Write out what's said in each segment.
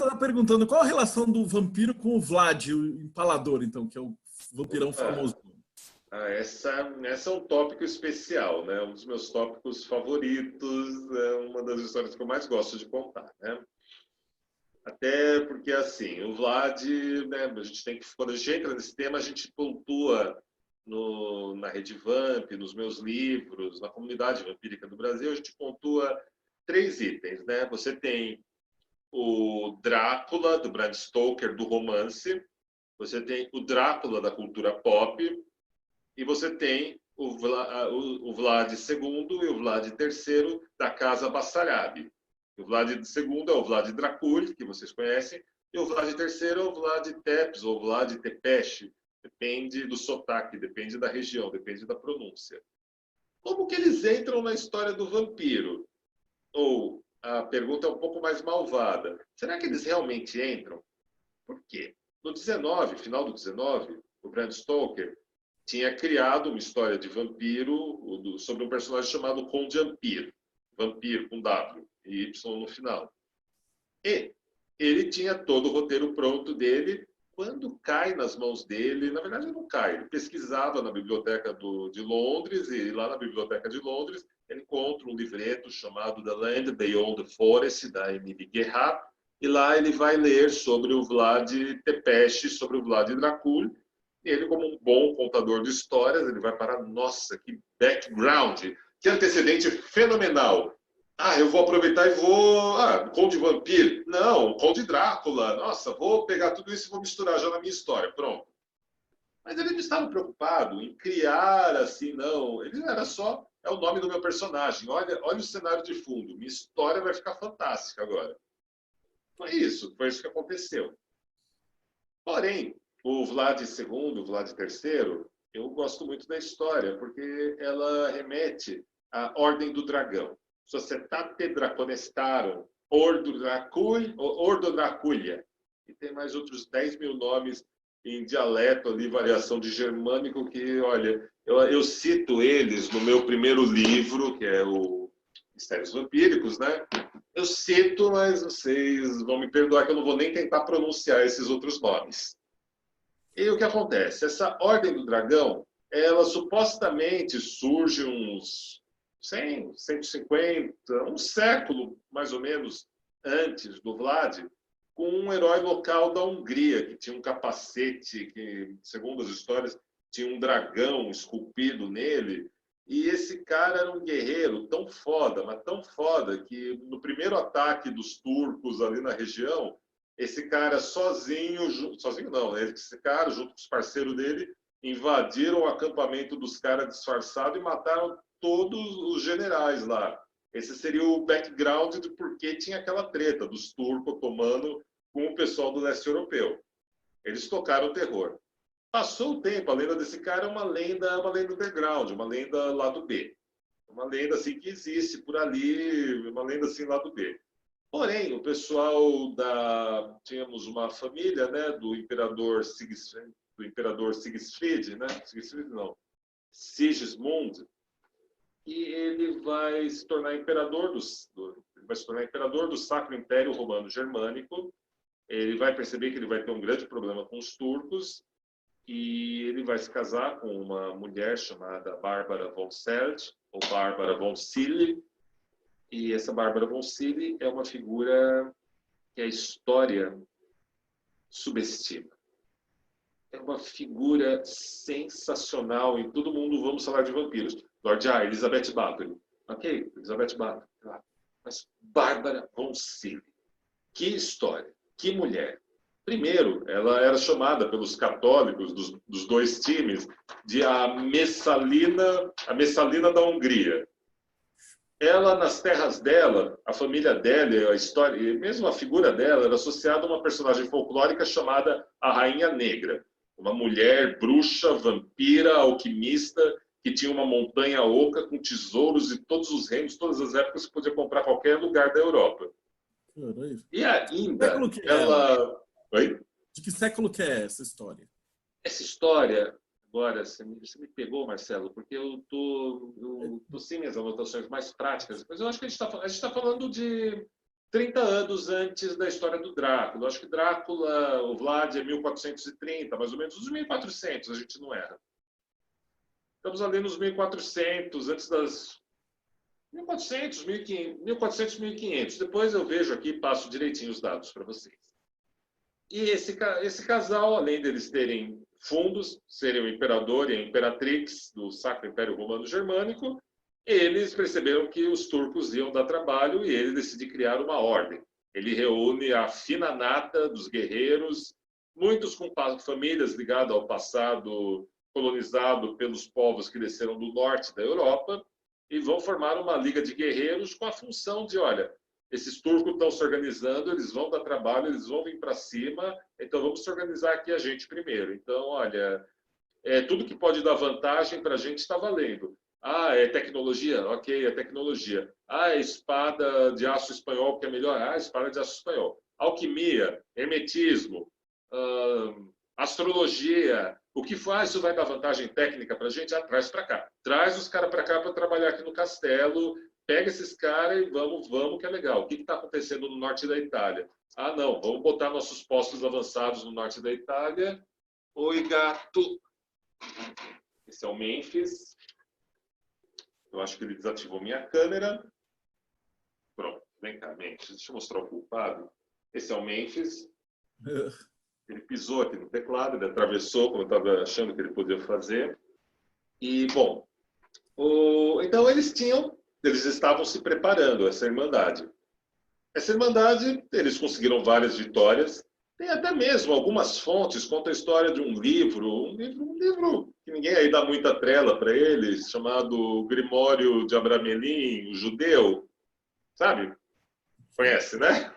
estava perguntando qual a relação do vampiro com o Vlad, o empalador, então, que é o vampirão famoso. Essa é um tópico especial, né? Um dos meus tópicos favoritos, é uma das histórias que eu mais gosto de contar, né? Até porque, assim, o Vlad, né, a gente tem que, quando a gente entra nesse tema, a gente pontua na Rede Vamp, nos meus livros, na comunidade vampírica do Brasil, a gente pontua 3 itens, né? Você tem o Drácula, do Bram Stoker, do romance, você tem o Drácula da cultura pop, e você tem o Vlad II e o Vlad III da Casa Bastarabi. O Vlad II é o Vlad Dracul, que vocês conhecem, e o Vlad III é o Vlad Tepes ou Vlad Tepesh. Depende do sotaque, depende da região, depende da pronúncia. Como que eles entram na história do vampiro? Ou a pergunta é um pouco mais malvada. Será que eles realmente entram? Por quê? No 19, final do 19, o Bram Stoker tinha criado uma história de vampiro sobre um personagem chamado Conde Ampir. Vampiro com W e Y no final. E ele tinha todo o roteiro pronto dele. Quando cai nas mãos dele, na verdade não cai, ele pesquisava na biblioteca de Londres, e lá na biblioteca de Londres ele encontra um livreto chamado The Land Beyond the Forest, da Emily Guerrat, e lá ele vai ler sobre o Vlad Tepes, sobre o Vlad Dracul. E ele, como um bom contador de histórias, ele vai para, nossa, que background, que antecedente fenomenal. Eu vou aproveitar e vou... Conde Vampiro. Não, Conde Drácula. Nossa, vou pegar tudo isso e vou misturar já na minha história. Pronto. Mas ele não estava preocupado em criar assim, não. Ele era só... É o nome do meu personagem. Olha o cenário de fundo. Minha história vai ficar fantástica agora. Foi isso que aconteceu. Porém, o Vlad II, o Vlad III, eu gosto muito da história, porque ela remete à Ordem do Dragão. Societate Draconestarum, Ordo Draculia. E tem mais outros 10 mil nomes em dialeto ali, variação de germânico, que, olha, eu cito eles no meu primeiro livro, que é o Mistérios Vampíricos, né? Eu cito, mas vocês vão me perdoar que eu não vou nem tentar pronunciar esses outros nomes. E o que acontece? Essa Ordem do Dragão, ela supostamente surge uns 100, 150, um século mais ou menos antes do Vlad, com um herói local da Hungria, que tinha um capacete, que, segundo as histórias, tinha um dragão esculpido nele. E esse cara era um guerreiro tão foda, mas tão foda, que no primeiro ataque dos turcos ali na região, esse cara sozinho não, esse cara junto com os parceiros dele, invadiram o acampamento dos caras disfarçados e mataram todos os generais lá. Esse seria o background de por que tinha aquela treta dos turcos otomanos com o pessoal do leste europeu. Eles tocaram o terror. Passou o tempo, a lenda desse cara é uma lenda underground, uma lenda lado B. Uma lenda assim que existe por ali, uma lenda assim lado B. Porém, o pessoal tínhamos uma família, né, do imperador Sigismund, né? Sigismund não. Sigismund, e ele vai se tornar imperador do Sacro Império Romano Germânico. Ele vai perceber que ele vai ter um grande problema com os turcos e ele vai se casar com uma mulher chamada Bárbara von Selt, ou Bárbara von Cille. E essa Bárbara von Cille é uma figura que a história subestima. É uma figura sensacional em todo mundo. Vamos falar de vampiros. Lord Elizabeth Bathory. Ok, Elizabeth Bathory. Mas Bárbara von Cille. Que história, que mulher. Primeiro, ela era chamada pelos católicos dos dois times de a Messalina da Hungria. Ela, nas terras dela, a família dela, a história, e mesmo a figura dela, era associada a uma personagem folclórica chamada a Rainha Negra. Uma mulher bruxa, vampira, alquimista, que tinha uma montanha oca com tesouros de todos os reinos, todas as épocas, que podia comprar em qualquer lugar da Europa. E ainda, ela... Oi? De que século que é essa história? Essa história... Agora, você me pegou, Marcelo, porque eu tô sem minhas anotações mais práticas, mas eu acho que a gente está falando de 30 anos antes da história do Drácula. Acho que Drácula, o Vlad é 1430, mais ou menos, os 1400, a gente não erra. Estamos ali nos 1400, antes das 1400, 1500, 1400, 1500. Depois eu vejo aqui e passo direitinho os dados para vocês. E esse casal, além deles terem fundos, serem o imperador e a imperatrix do Sacro Império Romano Germânico, eles perceberam que os turcos iam dar trabalho e ele decide criar uma ordem. Ele reúne a fina nata dos guerreiros, muitos com famílias ligadas ao passado colonizado pelos povos que desceram do norte da Europa, e vão formar uma liga de guerreiros com a função de, olha, esses turcos estão se organizando, eles vão dar trabalho, eles vão vir para cima, então vamos se organizar aqui a gente primeiro. Então, olha, tudo que pode dar vantagem para a gente está valendo. Ah, é tecnologia? Ok, é tecnologia. Ah, é espada de aço espanhol que é melhor? Ah, espada de aço espanhol. Alquimia, hermetismo, astrologia. O que faz isso vai dar vantagem técnica para a gente? Traz para cá. Traz os caras para cá para trabalhar aqui no castelo. Pega esses caras e vamos, que é legal. O que está acontecendo no norte da Itália? Ah, não, vamos botar nossos postos avançados no norte da Itália. Oi, gato. Esse é o Mênfis. Eu acho que ele desativou minha câmera. Pronto, vem cá, Mênfis. Deixa eu mostrar o culpado. Esse é o Mênfis. Ele pisou aqui no teclado, ele atravessou, como eu estava achando que ele podia fazer. E, bom, então eles estavam se preparando, essa Irmandade. Essa Irmandade, eles conseguiram várias vitórias. Tem até mesmo algumas fontes, conta a história de um livro que ninguém aí dá muita trela para eles, chamado Grimório de Abramelin, o judeu, sabe? Conhece, né?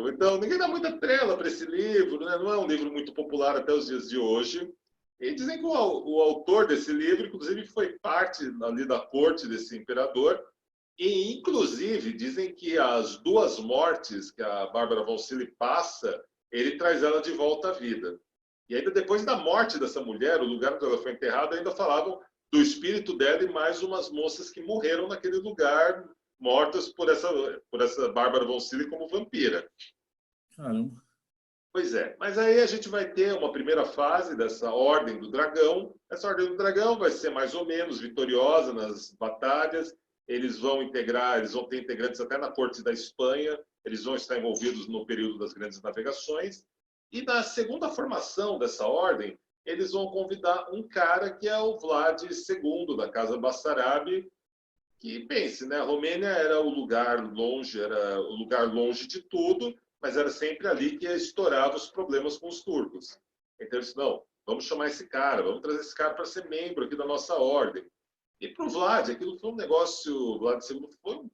Então, ninguém dá muita trela para esse livro, né? Não é um livro muito popular até os dias de hoje. E dizem que o autor desse livro, inclusive, foi parte ali da corte desse imperador. E, inclusive, dizem que as duas mortes que a Bárbara von Cille passa, ele traz ela de volta à vida. E ainda depois da morte dessa mulher, o lugar onde ela foi enterrada, ainda falavam do espírito dela e mais umas moças que morreram naquele lugar, mortas por essa Bárbara von Cille como vampira. Caramba. Pois é, mas aí a gente vai ter uma primeira fase dessa Ordem do Dragão. Essa Ordem do Dragão vai ser mais ou menos vitoriosa nas batalhas. Eles vão ter integrantes até na corte da Espanha. Eles vão estar envolvidos no período das grandes navegações. E na segunda formação dessa ordem, eles vão convidar um cara que é o Vlad II da Casa Bassarabe, que, pense, né, a Romênia era o lugar longe de tudo, mas era sempre ali que estourava os problemas com os turcos. Então eles não, vamos chamar esse cara, vamos trazer esse cara para ser membro aqui da nossa ordem. E para o Vlad, aquilo foi um negócio, o Vlad II foi um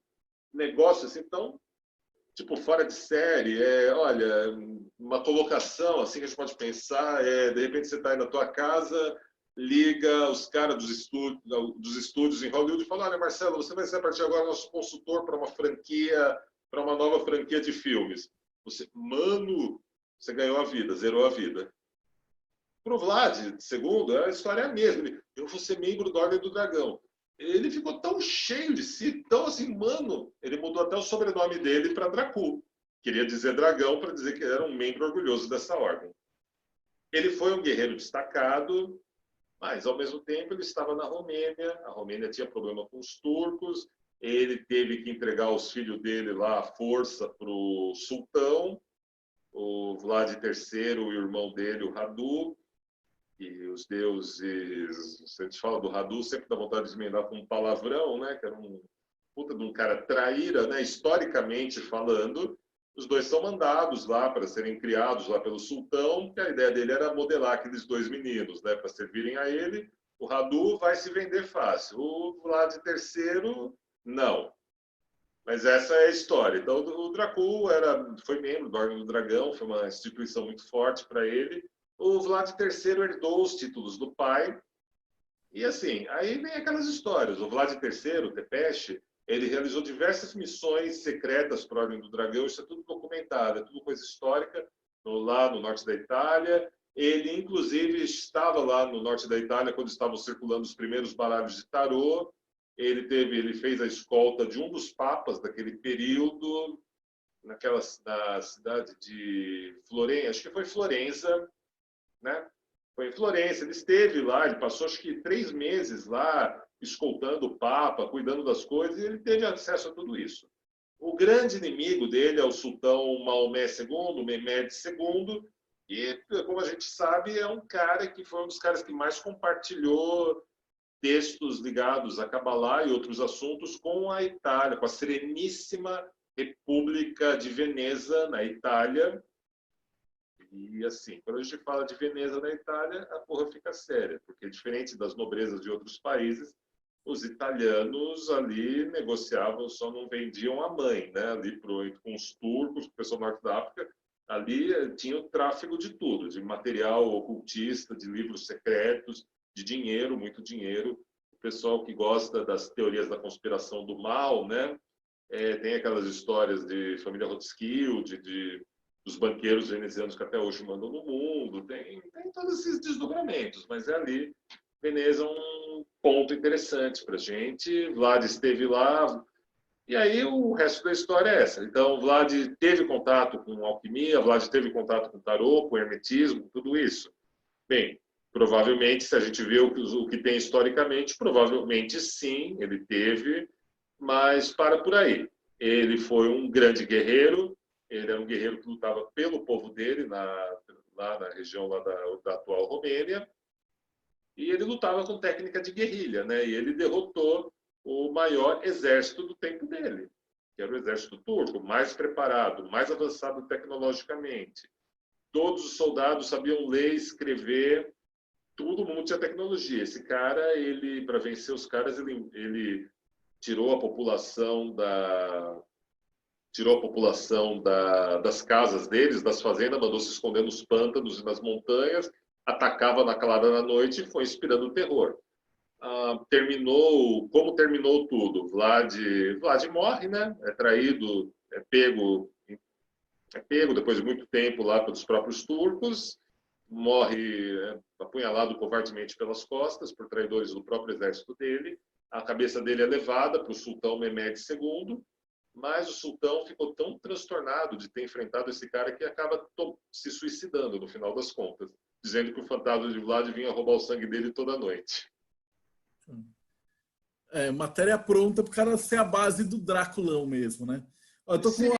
negócio assim tão, tipo, fora de série. Olha, uma colocação assim que a gente pode pensar, de repente você está aí na tua casa, liga os caras dos estúdios em Hollywood e fala, olha, Marcelo, você vai ser a partir de agora nosso consultor para uma nova franquia de filmes. Você ganhou a vida, zerou a vida. Para o Vlad II, a história é a mesma. Eu vou ser membro da Ordem do Dragão. Ele ficou tão cheio de si, tão assim, ele mudou até o sobrenome dele para Dracu. Queria dizer dragão para dizer que era um membro orgulhoso dessa ordem. Ele foi um guerreiro destacado, mas ao mesmo tempo ele estava na Romênia. A Romênia tinha problema com os turcos. Ele teve que entregar os filhos dele lá à força para o sultão, o Vlad III, o irmão dele, o Radu. E os deuses, se a gente fala do Radu, sempre dá vontade de emendar com um palavrão, né? Que era um puta de um cara traíra, né? Historicamente falando, os dois são mandados lá para serem criados lá pelo sultão, que a ideia dele era modelar aqueles dois meninos, né? Para servirem a ele. O Radu vai se vender fácil. O Vlad III, não. Mas essa é a história. Então, o Dracu foi membro da Ordem do Dragão, foi uma instituição muito forte para ele. O Vlad III herdou os títulos do pai. E assim, aí vem aquelas histórias. O Vlad III, o Tepeshi, ele realizou diversas missões secretas para a Ordem do Dragão. Isso é tudo documentado, é tudo coisa histórica, lá no norte da Itália. Ele, inclusive, estava lá no norte da Itália quando estavam circulando os primeiros baralhos de tarô. ele fez a escolta de um dos papas daquele período, na cidade de Florença, acho que foi Florença, né? Foi em Florença, ele esteve lá, ele passou acho que 3 meses lá, escoltando o Papa, cuidando das coisas, e ele teve acesso a tudo isso. O grande inimigo dele é o sultão Maomé II, Mehmed II, e, como a gente sabe, é um cara que foi um dos caras que mais compartilhou textos ligados a Kabbalah e outros assuntos com a Itália, com a Sereníssima República de Veneza, na Itália. E, assim, quando a gente fala de Veneza na Itália, a porra fica séria, porque diferente das nobrezas de outros países, os italianos ali negociavam, só não vendiam a mãe, né? Ali com os turcos, com o pessoal do norte da África, ali tinha o tráfego de tudo, de material ocultista, de livros secretos, de dinheiro, muito dinheiro. O pessoal que gosta das teorias da conspiração do mal, né? Tem aquelas histórias de família Rothschild, dos banqueiros venezianos que até hoje mandam no mundo, tem todos esses desdobramentos, mas é ali, Veneza é um ponto interessante para a gente. Vlad esteve lá, e aí o resto da história é essa. Então, Vlad teve contato com alquimia, Vlad teve contato com tarô, com hermetismo, tudo isso. Bem, provavelmente, se a gente vê o que tem historicamente, provavelmente sim, ele teve, mas para por aí. Ele foi um grande guerreiro, ele era um guerreiro que lutava pelo povo dele, lá na região lá da atual Romênia, e ele lutava com técnica de guerrilha, né? E ele derrotou o maior exército do tempo dele, que era o exército turco, mais preparado, mais avançado tecnologicamente. Todos os soldados sabiam ler, escrever, todo mundo tinha tecnologia. Esse cara, para vencer os caras, ele tirou a população das casas deles, das fazendas, mandou se esconder nos pântanos e nas montanhas, atacava na clara da noite e foi inspirando o terror. Como terminou tudo? Vlad morre, né? É traído, é pego depois de muito tempo lá pelos próprios turcos, morre apunhalado covardemente pelas costas por traidores do próprio exército dele. A cabeça dele é levada para o sultão Mehmed II, mas o sultão ficou tão transtornado de ter enfrentado esse cara que acaba se suicidando no final das contas, dizendo que o fantasma de Vlad vinha roubar o sangue dele toda noite. Matéria pronta para o cara ser a base do Draculão mesmo, né? Eu tô com